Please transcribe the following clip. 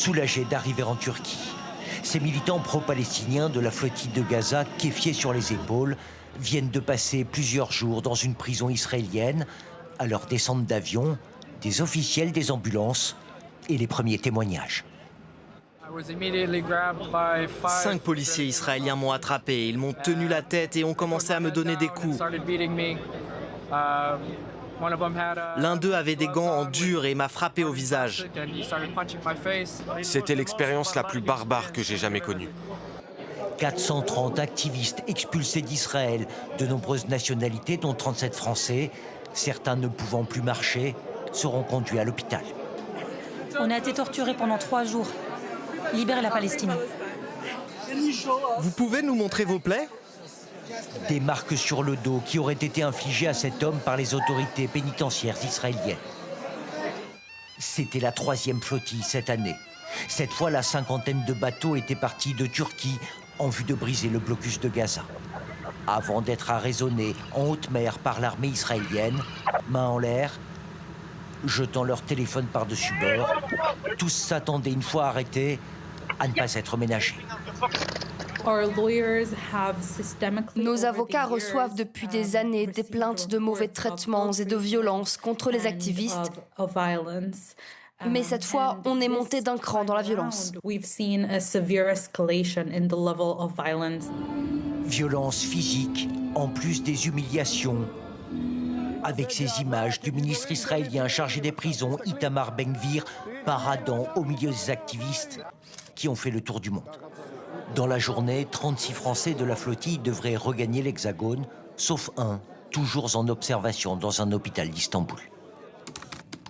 soulagés d'arriver en Turquie. Ces militants pro-palestiniens de la flottille de Gaza, kéfiés sur les épaules, viennent de passer plusieurs jours dans une prison israélienne. À leur descente d'avion, des officiels des ambulances et les premiers témoignages. 5 policiers israéliens m'ont attrapé, ils m'ont tenu la tête et ont commencé à me donner des coups. L'un d'eux avait des gants en dur et m'a frappé au visage. C'était l'expérience la plus barbare que j'ai jamais connue. 430 activistes expulsés d'Israël, de nombreuses nationalités, dont 37 Français, certains ne pouvant plus marcher, seront conduits à l'hôpital. On a été torturés pendant 3 jours. Libérez la Palestine. Vous pouvez nous montrer vos plaies ? Des marques sur le dos qui auraient été infligées à cet homme par les autorités pénitentiaires israéliennes. C'était la 3e flottille cette année. Cette fois, la 50aine de bateaux étaient partis de Turquie en vue de briser le blocus de Gaza. Avant d'être arraisonnés en haute mer par l'armée israélienne, main en l'air, jetant leur téléphone par-dessus bord, tous s'attendaient, une fois arrêtés, à ne pas être ménagés. Nos avocats reçoivent depuis des années des plaintes de mauvais traitements et de violences contre les activistes. Mais cette fois, on est monté d'un cran dans la violence. Violence physique, en plus des humiliations. Avec ces images du ministre israélien chargé des prisons, Itamar Ben-Gvir, paradant au milieu des activistes qui ont fait le tour du monde. Dans la journée, 36 Français de la flottille devraient regagner l'Hexagone, sauf un, toujours en observation dans un hôpital d'Istanbul.